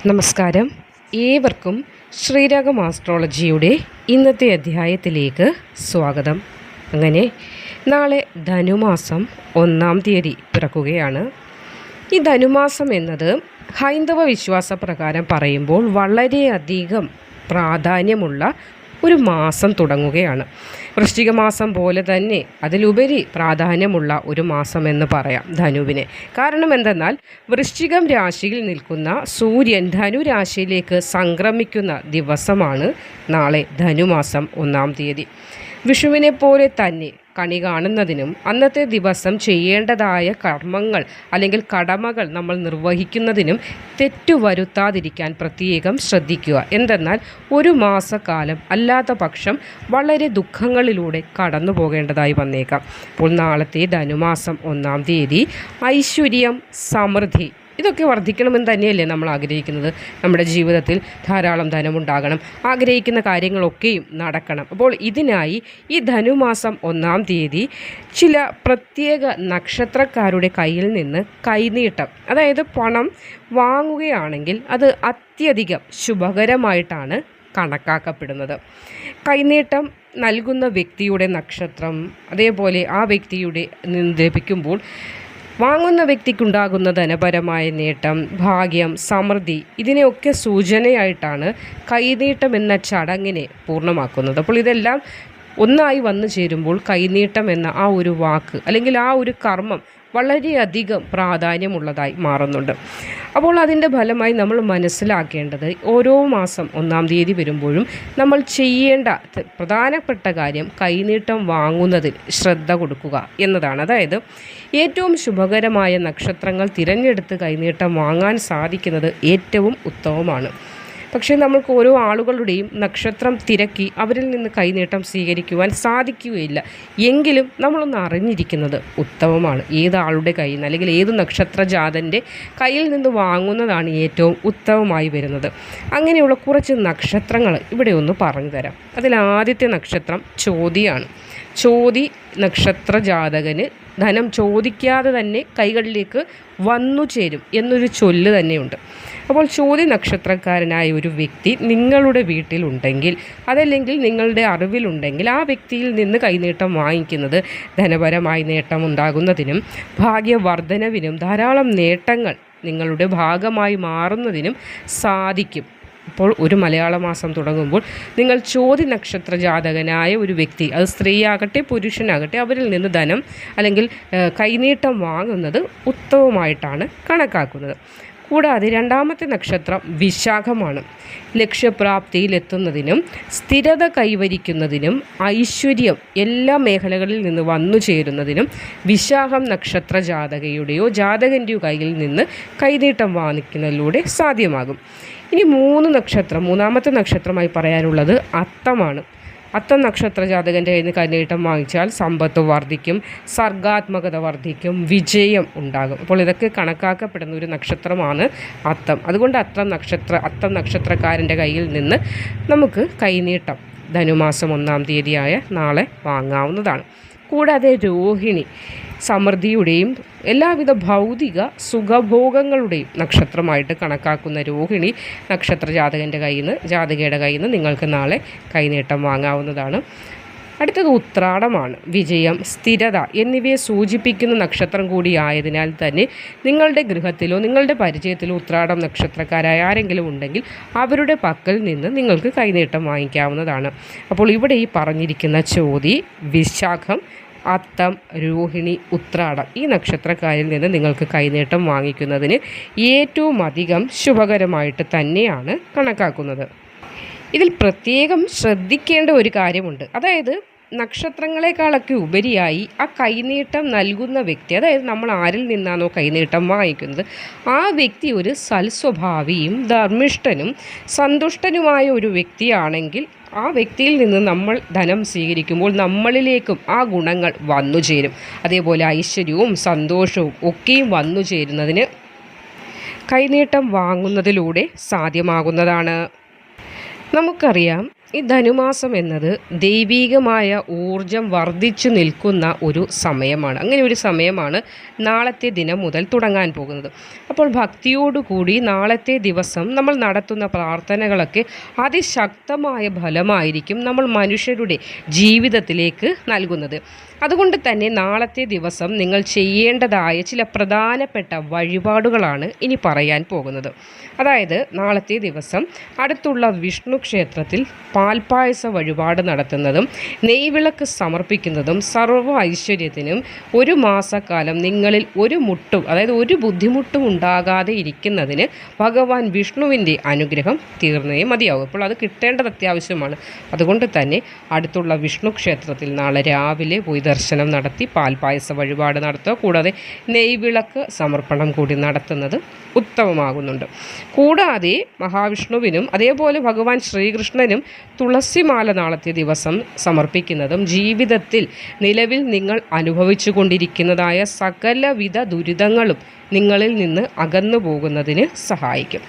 നമസ്കാരം. ഏവർക്കും ശ്രീരാഗം ആസ്ട്രോളജിയുടെ ഇന്നത്തെ അധ്യായത്തിലേക്ക് സ്വാഗതം. അങ്ങനെ നാളെ ധനുമാസം 1-ാം തീയതി പിറക്കുകയാണ്. ഈ ധനുമാസം എന്നത് ഹൈന്ദവ വിശ്വാസപ്രകാരം പറയുമ്പോൾ വളരെയധികം പ്രാധാന്യമുള്ള ഒരു മാസം തുടങ്ങുകയാണ്. വൃശ്ചിക മാസം പോലെ തന്നെ അതിലുപരി പ്രാധാന്യമുള്ള ഒരു മാസം എന്ന് പറയാം ധനുവിനെ. കാരണം എന്തെന്നാൽ വൃശ്ചികം രാശിയിൽ നിൽക്കുന്ന സൂര്യൻ ധനു രാശിയിലേക്ക് സംക്രമിക്കുന്ന ദിവസമാണ് നാളെ ധനുമാസം 1-ാം തീയതി. വിഷുവിനെ പോലെ തന്നെ കണി കാണുന്നതിനും അന്നത്തെ ദിവസം ചെയ്യേണ്ടതായ കർമ്മങ്ങൾ അല്ലെങ്കിൽ കടമകൾ നമ്മൾ നിർവഹിക്കുന്നതിനും തെറ്റുവരുത്താതിരിക്കാൻ പ്രത്യേകം ശ്രദ്ധിക്കുക. എന്തെന്നാൽ ഒരു മാസക്കാലം അല്ലാത്ത പക്ഷം വളരെ ദുഃഖങ്ങളിലൂടെ കടന്നു പോകേണ്ടതായി വന്നേക്കാം. അപ്പോൾ നാളത്തെ ധനുമാസം 1-ാം തീയതി ഐശ്വര്യം, സമൃദ്ധി ഇതൊക്കെ വർദ്ധിക്കണമെന്ന് തന്നെയല്ലേ നമ്മൾ ആഗ്രഹിക്കുന്നത്. നമ്മുടെ ജീവിതത്തിൽ ധാരാളം ധനമുണ്ടാകണം, ആഗ്രഹിക്കുന്ന കാര്യങ്ങളൊക്കെയും നടക്കണം. അപ്പോൾ ഇതിനായി ഈ ധനുമാസം 1-ാം തീയതി ചില പ്രത്യേക നക്ഷത്രക്കാരുടെ കയ്യിൽ നിന്ന് കൈനീട്ടം, അതായത് പണം വാങ്ങുകയാണെങ്കിൽ അത് അത്യധികം ശുഭകരമായിട്ടാണ് കണക്കാക്കപ്പെടുന്നത്. കൈനീട്ടം നൽകുന്ന വ്യക്തിയുടെ നക്ഷത്രം, അതേപോലെ ആ വ്യക്തിയുടെ നിന്ന് ലഭിക്കുമ്പോൾ വാങ്ങുന്ന വ്യക്തിക്കുണ്ടാകുന്ന ധനപരമായ നേട്ടം, ഭാഗ്യം, സമൃദ്ധി ഇതിനെയൊക്കെ സൂചനയായിട്ടാണ് കൈനീട്ടം എന്ന ചടങ്ങിനെ പൂർണ്ണമാക്കുന്നത്. അപ്പോൾ ഇതെല്ലാം ഒന്നായി വന്നു ചേരുമ്പോൾ കൈനീട്ടം എന്ന ആ ഒരു വാക്ക് അല്ലെങ്കിൽ ആ ഒരു കർമ്മം വളരെയധികം പ്രാധാന്യമുള്ളതായി മാറുന്നുണ്ട്. അപ്പോൾ അതിൻ്റെ ഫലമായി നമ്മൾ മനസ്സിലാക്കേണ്ടത് ഓരോ മാസം 1-ാം തീയതി വരുമ്പോഴും നമ്മൾ ചെയ്യേണ്ട പ്രധാനപ്പെട്ട കാര്യം കൈനീട്ടം വാങ്ങുന്നതിൽ ശ്രദ്ധ കൊടുക്കുക എന്നതാണ്. അതായത് ഏറ്റവും ശുഭകരമായ നക്ഷത്രങ്ങൾ തിരഞ്ഞെടുത്ത് കൈനീട്ടം വാങ്ങാൻ സാധിക്കുന്നത് ഏറ്റവും ഉത്തമമാണ്. പക്ഷേ നമ്മൾക്ക് ഓരോ ആളുകളുടെയും നക്ഷത്രം തിരക്കി അവരിൽ നിന്ന് കൈനീട്ടം സ്വീകരിക്കുവാൻ സാധിക്കുകയില്ല. എങ്കിലും നമ്മളൊന്ന് അറിഞ്ഞിരിക്കുന്നത് ഉത്തമമാണ്. ഏതാളുടെ കയ്യിൽ നിന്ന് അല്ലെങ്കിൽ ഏത് നക്ഷത്രജാതൻ്റെ കയ്യിൽ നിന്ന് വാങ്ങുന്നതാണ് ഏറ്റവും ഉത്തമമായി വരുന്നത്. അങ്ങനെയുള്ള കുറച്ച് നക്ഷത്രങ്ങൾ ഇവിടെ ഒന്ന് പറഞ്ഞു തരാം. അതിൽ ആദ്യത്തെ നക്ഷത്രം ചോതിയാണ്. ചോതി നക്ഷത്ര ജാതകന് ധനം ചോദിക്കാതെ തന്നെ കൈകളിലേക്ക് വന്നു ചേരും എന്നൊരു ചൊല്ല് തന്നെയുണ്ട്. അപ്പോൾ ചോതി നക്ഷത്രക്കാരനായ ഒരു വ്യക്തി നിങ്ങളുടെ വീട്ടിലുണ്ടെങ്കിൽ, അതല്ലെങ്കിൽ നിങ്ങളുടെ അറിവിലുണ്ടെങ്കിൽ ആ വ്യക്തിയിൽ നിന്ന് കൈനീട്ടം വാങ്ങിക്കുന്നത് ധനപരമായി നേട്ടമുണ്ടാകുന്നതിനും ഭാഗ്യവർദ്ധനവിനും ധാരാളം നേട്ടങ്ങൾ നിങ്ങളുടെ ഭാഗമായി മാറുന്നതിനും സാധിക്കും. ഇപ്പോൾ ഒരു മലയാള മാസം തുടങ്ങുമ്പോൾ നിങ്ങൾ ചോതി നക്ഷത്ര ജാതകനായ ഒരു വ്യക്തി, അത് സ്ത്രീയാകട്ടെ പുരുഷനാകട്ടെ, അവരിൽ നിന്ന് ധനം അല്ലെങ്കിൽ കൈനീട്ടം വാങ്ങുന്നത് ഉത്തമമായിട്ടാണ് കണക്കാക്കുന്നത്. കൂടാതെ രണ്ടാമത്തെ നക്ഷത്രം വിശാഖമാണ്. ലക്ഷ്യപ്രാപ്തിയിലെത്തുന്നതിനും സ്ഥിരത കൈവരിക്കുന്നതിനും ഐശ്വര്യം എല്ലാ മേഖലകളിൽ നിന്ന് വന്നു ചേരുന്നതിനും വിശാഖം നക്ഷത്ര ജാതകയുടെയോ ജാതകൻ്റെയോ കയ്യിൽ നിന്ന് കൈനീട്ടം വാങ്ങിക്കുന്നതിലൂടെ സാധ്യമാകും. ഇനി മൂന്നാമത്തെ നക്ഷത്രമായി പറയാനുള്ളത് അത്തമാണ്. അത്തം നക്ഷത്ര ജാതകൻ്റെ കയ്യിൽ നിന്ന് കൈനീട്ടം വാങ്ങിച്ചാൽ സമ്പത്ത് വർദ്ധിക്കും, സർഗാത്മകത വർദ്ധിക്കും, വിജയം ഉണ്ടാകും. അപ്പോൾ ഇതൊക്കെ കണക്കാക്കപ്പെടുന്ന ഒരു നക്ഷത്രമാണ് അത്തം. അതുകൊണ്ട് അത്തം നക്ഷത്രക്കാരൻ്റെ കയ്യിൽ നിന്ന് നമുക്ക് കൈനീട്ടം ധനുമാസം 1-ാം തീയതിയായ നാളെ വാങ്ങാവുന്നതാണ്. കൂടാതെ രോഹിണി സമൃദ്ധിയുടെയും എല്ലാവിധ ഭൗതിക സുഖഭോഗങ്ങളുടെയും നക്ഷത്രമായിട്ട് കണക്കാക്കുന്ന രോഹിണി നക്ഷത്ര ജാതകയുടെ കയ്യിൽ നിന്ന് നിങ്ങൾക്ക് നാളെ കൈനീട്ടം വാങ്ങാവുന്നതാണ്. അടുത്തത് ഉത്രാടമാണ്. വിജയം, സ്ഥിരത എന്നിവയെ സൂചിപ്പിക്കുന്ന നക്ഷത്രം കൂടിയായതിനാൽ തന്നെ നിങ്ങളുടെ ഗൃഹത്തിലോ നിങ്ങളുടെ പരിചയത്തിലോ ഉത്രാടം നക്ഷത്രക്കാരായ ആരെങ്കിലും ഉണ്ടെങ്കിൽ അവരുടെ പക്കൽ നിന്ന് നിങ്ങൾക്ക് കൈനീട്ടം വാങ്ങിക്കാവുന്നതാണ്. അപ്പോൾ ഇവിടെ ഈ പറഞ്ഞിരിക്കുന്ന ചോതി, വിശാഖം, അത്തം, രോഹിണി, ഉത്രാടം ഈ നക്ഷത്രക്കാരിൽ നിന്ന് നിങ്ങൾക്ക് കൈനീട്ടം വാങ്ങിക്കുന്നതിന് ഏറ്റവും അധികം ശുഭകരമായിട്ട് തന്നെയാണ് കണക്കാക്കുന്നത്. ഇതിൽ പ്രത്യേകം ശ്രദ്ധിക്കേണ്ട ഒരു കാര്യമുണ്ട്. അതായത് നക്ഷത്രങ്ങളെക്കാളൊക്കെ ഉപരിയായി ആ കൈനീട്ടം നൽകുന്ന വ്യക്തി, അതായത് നമ്മൾ ആരിൽ നിന്നാണോ കൈനീട്ടം വാങ്ങിക്കുന്നത് ആ വ്യക്തി ഒരു സൽസ്വഭാവിയും ധർമ്മിഷ്ഠനും സന്തുഷ്ടനുമായ ഒരു വ്യക്തിയാണെങ്കിൽ ആ വ്യക്തിയിൽ നിന്ന് നമ്മൾ ധനം സ്വീകരിക്കുമ്പോൾ നമ്മളിലേക്കും ആ ഗുണങ്ങൾ വന്നു ചേരും. അതേപോലെ ഐശ്വര്യവും സന്തോഷവും ഒക്കെയും വന്നു ചേരുന്നതിന് കൈനീട്ടം വാങ്ങുന്നതിലൂടെ സാധ്യമാകുന്നതാണ്. നമുക്കറിയാം ഈ ധനുമാസം എന്നത് ദൈവീകമായ ഊർജം വർദ്ധിച്ചു നിൽക്കുന്ന ഒരു സമയമാണ്. അങ്ങനെ ഒരു സമയമാണ് നാളത്തെ ദിനം മുതൽ തുടങ്ങാൻ പോകുന്നത്. അപ്പോൾ ഭക്തിയോടുകൂടി നാളത്തെ ദിവസം നമ്മൾ നടത്തുന്ന പ്രാർത്ഥനകളൊക്കെ അതിശക്തമായ ഫലമായിരിക്കും നമ്മൾ മനുഷ്യരുടെ ജീവിതത്തിലേക്ക് നൽകുന്നത്. അതുകൊണ്ട് തന്നെ നാളത്തെ ദിവസം നിങ്ങൾ ചെയ്യേണ്ടതായ ചില പ്രധാനപ്പെട്ട വഴിപാടുകളാണ് ഇനി പറയാൻ പോകുന്നത്. അതായത് നാളത്തെ ദിവസം അടുത്തുള്ള വിഷ്ണു ക്ഷേത്രത്തിൽ പാൽപ്പായസ വഴിപാട് നടത്തുന്നതും നെയ്വിളക്ക് സമർപ്പിക്കുന്നതും സർവ്വ ഐശ്വര്യത്തിനും ഒരു മാസക്കാലം നിങ്ങളിൽ ഒരു ബുദ്ധിമുട്ടും ഉണ്ടാകാതെ ഇരിക്കുന്നതിന് ഭഗവാൻ വിഷ്ണുവിൻ്റെ അനുഗ്രഹം തീർന്നേ മതിയാവും. അപ്പോൾ അത് കിട്ടേണ്ടത് അത്യാവശ്യമാണ്. അതുകൊണ്ട് തന്നെ അടുത്തുള്ള വിഷ്ണു ക്ഷേത്രത്തിൽ നാളെ രാവിലെ പോയി ദർശനം നടത്തി പാൽപ്പായസ വഴിപാട് നടത്തുക. കൂടാതെ നെയ്വിളക്ക് സമർപ്പണം കൂടി നടത്തുന്നത് ഉത്തമമാകുന്നുണ്ട്. കൂടാതെ മഹാവിഷ്ണുവിനും അതേപോലെ ഭഗവാൻ ശ്രീകൃഷ്ണനും തുളസിമാല നാളത്തെ ദിവസം സമർപ്പിക്കുന്നതും ജീവിതത്തിൽ നിലവിൽ നിങ്ങൾ അനുഭവിച്ചു കൊണ്ടിരിക്കുന്നതായ സകലവിധ ദുരിതങ്ങളും നിങ്ങളിൽ നിന്ന് അകന്നു പോകുന്നതിന് സഹായിക്കും.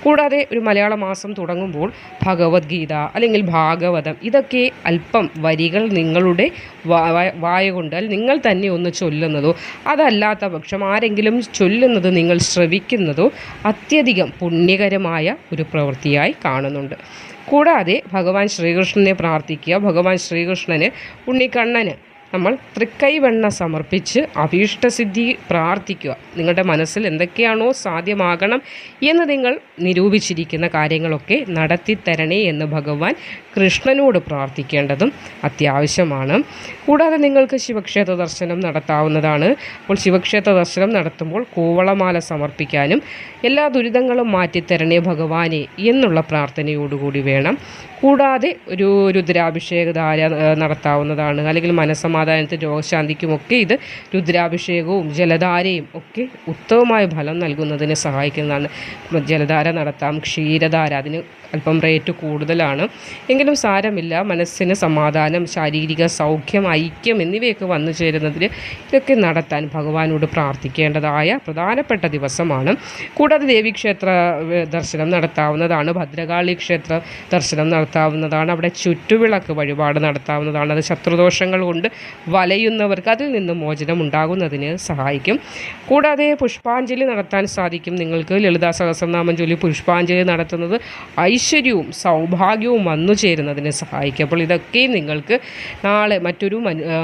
കൂടാതെ ഒരു മലയാള മാസം തുടങ്ങുമ്പോൾ ഭഗവത്ഗീത അല്ലെങ്കിൽ ഭാഗവതം ഇതൊക്കെ അല്പം വരികൾ നിങ്ങളുടെ വായ കൊണ്ട് നിങ്ങൾ തന്നെ ഒന്ന് ചൊല്ലുന്നതോ അതല്ലാത്ത പക്ഷം ആരെങ്കിലും ചൊല്ലുന്നത് നിങ്ങൾ ശ്രവിക്കുന്നതോ അത്യധികം പുണ്യകരമായ ഒരു പ്രവൃത്തിയായി കാണുന്നുണ്ട്. കൂടാതെ ഭഗവാൻ ശ്രീകൃഷ്ണനെ പ്രാർത്ഥിക്കുക. ഭഗവാൻ ശ്രീകൃഷ്ണന് ഉണ്ണിക്കണ്ണന് നമ്മൾ തൃക്കൈവെണ്ണ സമർപ്പിച്ച് അഭീഷ്ടസിദ്ധി പ്രാർത്ഥിക്കുക. നിങ്ങളുടെ മനസ്സിൽ എന്തൊക്കെയാണോ സാധ്യമാകണം എന്ന് നിങ്ങൾ നിരൂപിച്ചിരിക്കുന്ന കാര്യങ്ങളൊക്കെ നടത്തിത്തരണേ എന്ന് ഭഗവാൻ കൃഷ്ണനോട് പ്രാർത്ഥിക്കേണ്ടതും അത്യാവശ്യമാണ്. കൂടാതെ നിങ്ങൾക്ക് ശിവക്ഷേത്ര ദർശനം നടത്താവുന്നതാണ്. അപ്പോൾ ശിവക്ഷേത്ര ദർശനം നടത്തുമ്പോൾ കൂവളമാല സമർപ്പിക്കാനും എല്ലാ ദുരിതങ്ങളും മാറ്റിത്തരണേ ഭഗവാനെ എന്നുള്ള പ്രാർത്ഥനയോടുകൂടി വേണം. കൂടാതെ ഒരു രുദ്രാഭിഷേകധാര നടത്താവുന്നതാണ്. അല്ലെങ്കിൽ മനസ്സമാധാനത്തിനും രോഗശാന്തിക്കുമൊക്കെ ഇത് രുദ്രാഭിഷേകവും ജലധാരയും ഒക്കെ ഉത്തമമായ ഫലം നൽകുന്നതിന് സഹായിക്കുന്നതാണ്. ജലധാര നടത്താം, ക്ഷീരധാര അതിന് അല്പം റേറ്റ് കൂടുതലാണ്. എങ്കിലും സാരമില്ല, മനസ്സിന് സമാധാനം, ശാരീരിക സൗഖ്യം, ഐക്യം എന്നിവയൊക്കെ വന്നു ചേരുന്നതിന് ഇതൊക്കെ നടത്താൻ ഭഗവാനോട് പ്രാർത്ഥിക്കേണ്ടതായ പ്രധാനപ്പെട്ട ദിവസമാണ്. കൂടാതെ ദേവീക്ഷേത്ര ദർശനം നടത്താവുന്നതാണ്. ഭദ്രകാളി ക്ഷേത്ര ദർശനം നടത്താവുന്നതാണ്. അവിടെ ചുറ്റുവിളക്ക് വഴിപാട് നടത്താവുന്നതാണ്. അത് ശത്രുദോഷങ്ങൾ കൊണ്ട് വലയുന്നവർക്ക് അതിൽ നിന്ന് മോചനം ഉണ്ടാകുന്നതിന് സഹായിക്കും. കൂടാതെ പുഷ്പാഞ്ജലി നടത്താൻ സാധിക്കും. നിങ്ങൾക്ക് ലളിതാ സഹസ്രനാമം ചൊല്ലി പുഷ്പാഞ്ജലി നടത്തുന്നത് ഐശ്വര്യവും സൗഭാഗ്യവും വന്നു ചേരുന്നതിന് സഹായിക്കും. അപ്പോൾ ഇതൊക്കെ നിങ്ങൾക്ക് നാളെ മറ്റൊരു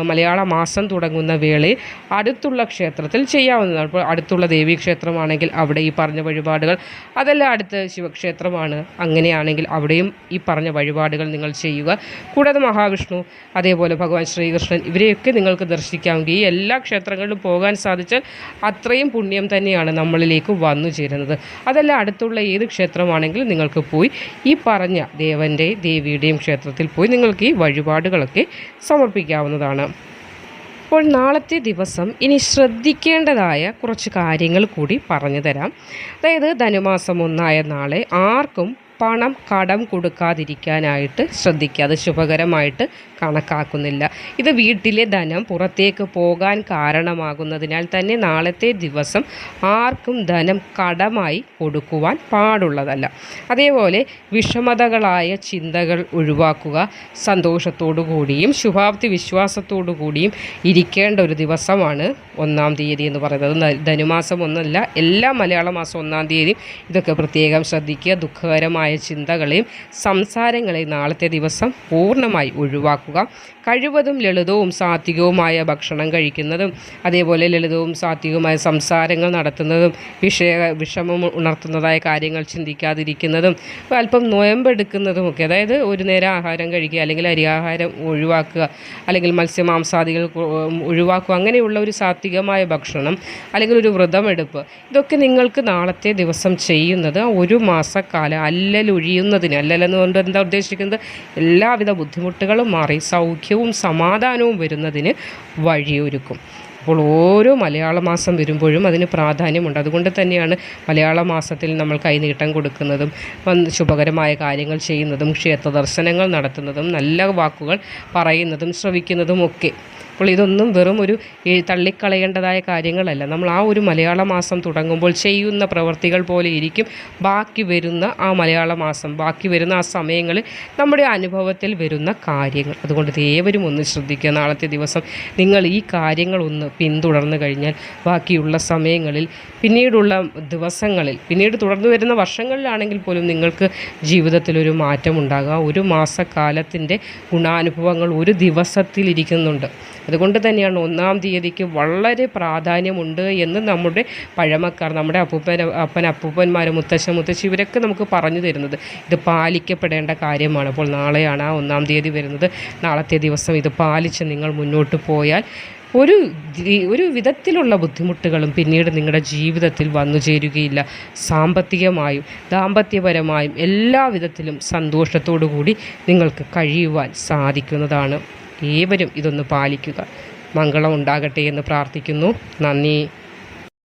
മലയാള മാസം തുടങ്ങുന്ന വേളയിൽ അടുത്തുള്ള ക്ഷേത്രത്തിൽ ചെയ്യാവുന്നതാണ്. അപ്പോൾ അടുത്തുള്ള ദേവീക്ഷേത്രമാണെങ്കിൽ അവിടെ ഈ പറഞ്ഞ വഴിപാടുകൾ, അതല്ല അടുത്ത് ശിവക്ഷേത്രമാണ് അങ്ങനെയാണെങ്കിൽ അവിടെയും ഈ പറഞ്ഞ വഴിപാടുകൾ നിങ്ങൾ ചെയ്യുക. കൂടാതെ മഹാവിഷ്ണു അതേപോലെ ഭഗവാൻ ശ്രീകൃഷ്ണൻ ഇവരെയൊക്കെ നിങ്ങൾക്ക് ദർശിക്കാമെങ്കിൽ ഈ എല്ലാ ക്ഷേത്രങ്ങളിലും പോകാൻ സാധിച്ചാൽ അത്രയും പുണ്യം തന്നെയാണ് നമ്മളിലേക്ക് വന്നു ചേരുന്നത്. അതല്ല അടുത്തുള്ള ഏത് ക്ഷേത്രമാണെങ്കിലും നിങ്ങൾക്ക് പോയി ഈ പറഞ്ഞ ദേവിയുടെയും ക്ഷേത്രത്തിൽ പോയി നിങ്ങൾക്ക് ഈ വഴിപാടുകളൊക്കെ സമർപ്പിക്കാവുന്നതാണ്. അപ്പോൾ നാളത്തെ ദിവസം ഇനി ശ്രദ്ധിക്കേണ്ടതായ കുറച്ച് കാര്യങ്ങൾ കൂടി പറഞ്ഞു തരാം. അതായത് ധനുമാസം 1 നാളെ ആർക്കും പണം കടം കൊടുക്കാതിരിക്കാനായിട്ട് ശ്രദ്ധിക്കുക. അത് ശുഭകരമായിട്ട് കണക്കാക്കുന്നില്ല. ഇത് വീട്ടിലെ ധനം പുറത്തേക്ക് പോകാൻ കാരണമാകുന്നതിനാൽ തന്നെ നാളത്തെ ദിവസം ആർക്കും ധനം കടമായി കൊടുക്കുവാൻ പാടുള്ളതല്ല. അതേപോലെ വിഷമതകളായ ചിന്തകൾ ഒഴിവാക്കുക. സന്തോഷത്തോടു കൂടിയും ശുഭാപ്തി വിശ്വാസത്തോടു കൂടിയും ഇരിക്കേണ്ട ഒരു ദിവസമാണ് 1-ാം തീയതി എന്ന് പറയുന്നത്. ധനുമാസം 1 എല്ലാ മലയാള മാസം 1-ാം തീയതി ഇതൊക്കെ പ്രത്യേകം ശ്രദ്ധിക്കുക. ദുഃഖകരമായ ചിന്തകളെയും സംസാരങ്ങളെയും നാളത്തെ ദിവസം പൂർണ്ണമായി ഒഴിവാക്കുക. കഴിവതും ലളിതവും സാത്വികവുമായ ഭക്ഷണം കഴിക്കുന്നതും അതേപോലെ ലളിതവും സാത്വികവുമായ സംസാരങ്ങൾ നടത്തുന്നതും വിഷമം ഉണർത്തുന്നതായ കാര്യങ്ങൾ ചിന്തിക്കാതിരിക്കുന്നതും അല്പം നോയമ്പെടുക്കുന്നതുമൊക്കെ, അതായത് ഒരു നേരം ആഹാരം കഴിക്കുക അല്ലെങ്കിൽ അരിയാഹാരം ഒഴിവാക്കുക അല്ലെങ്കിൽ മത്സ്യമാംസാദികൾ ഒഴിവാക്കുക, അങ്ങനെയുള്ള ഒരു സാത്വികമായ ഭക്ഷണം അല്ലെങ്കിൽ ഒരു വ്രതമെടുപ്പ് ഇതൊക്കെ നിങ്ങൾക്ക് നാളത്തെ ദിവസം ചെയ്യുന്നത് ഒരു മാസക്കാലം അല്ലലൊഴിയുന്നതിന്, അല്ലലെന്നുകൊണ്ട് എന്താ ഉദ്ദേശിക്കുന്നത്, എല്ലാവിധ ബുദ്ധിമുട്ടുകളും മാറി സൗഖ്യവും സമാധാനവും വരുന്നതിന് വഴിയൊരുക്കും. അപ്പോൾ ഓരോ മലയാള മാസം വരുമ്പോഴും അതിന് പ്രാധാന്യമുണ്ട്. അതുകൊണ്ട് തന്നെയാണ് മലയാള മാസത്തിൽ നമ്മൾ കൈനീട്ടം കൊടുക്കുന്നതും ശുഭകരമായ കാര്യങ്ങൾ ചെയ്യുന്നതും ക്ഷേത്ര ദർശനങ്ങൾ നടത്തുന്നതും നല്ല വാക്കുകൾ പറയുന്നതും ശ്രവിക്കുന്നതും ഒക്കെ. അപ്പോൾ ഇതൊന്നും വെറും ഒരു തള്ളിക്കളയേണ്ടതായ കാര്യങ്ങളല്ല. നമ്മൾ ആ ഒരു മലയാള മാസം തുടങ്ങുമ്പോൾ ചെയ്യുന്ന പ്രവൃത്തികൾ പോലെ ഇരിക്കും ബാക്കി വരുന്ന ആ മലയാള മാസം, ബാക്കി വരുന്ന ആ സമയങ്ങളിൽ നമ്മുടെ അനുഭവത്തിൽ വരുന്ന കാര്യങ്ങൾ. അതുകൊണ്ട് ഏവരും ഒന്ന് ശ്രദ്ധിക്കുക. നാളത്തെ ദിവസം നിങ്ങൾ ഈ കാര്യങ്ങളൊന്ന് പിന്തുടർന്നു കഴിഞ്ഞാൽ ബാക്കിയുള്ള സമയങ്ങളിൽ, പിന്നീടുള്ള ദിവസങ്ങളിൽ, പിന്നീട് തുടർന്നു വരുന്ന വർഷങ്ങളിലാണെങ്കിൽ പോലും നിങ്ങൾക്ക് ജീവിതത്തിലൊരു മാറ്റമുണ്ടാകുക. ഒരു മാസക്കാലത്തിൻ്റെ ഗുണാനുഭവങ്ങൾ ഒരു ദിവസത്തിലിരിക്കുന്നുണ്ട്. അതുകൊണ്ട് തന്നെയാണ് 1-ാം തീയതിക്ക് വളരെ പ്രാധാന്യമുണ്ട് എന്ന് നമ്മുടെ പഴമക്കാർ, നമ്മുടെ അപ്പൂപ്പന്മാർ, മുത്തശ്ശി ഇവരൊക്കെ നമുക്ക് പറഞ്ഞു തരുന്നത്. ഇത് പാലിക്കപ്പെടേണ്ട കാര്യമാണ്. അപ്പോൾ നാളെയാണ് ആ 1-ാം തീയതി വരുന്നത്. നാളത്തെ ദിവസം ഇത് പാലിച്ച് നിങ്ങൾ മുന്നോട്ട് പോയാൽ ഒരു വിധത്തിലുള്ള ബുദ്ധിമുട്ടുകളും പിന്നീട് നിങ്ങളുടെ ജീവിതത്തിൽ വന്നു ചേരുകയില്ല. സാമ്പത്തികമായും ദാമ്പത്യപരമായും എല്ലാ വിധത്തിലും സന്തോഷത്തോടു കൂടി നിങ്ങൾക്ക് കഴിയുവാൻ സാധിക്കുന്നതാണ്. ഏവരും ഇതൊന്ന് പാലിക്കുക. മംഗളം ഉണ്ടാകട്ടെ എന്ന് പ്രാർത്ഥിക്കുന്നു. നന്ദി.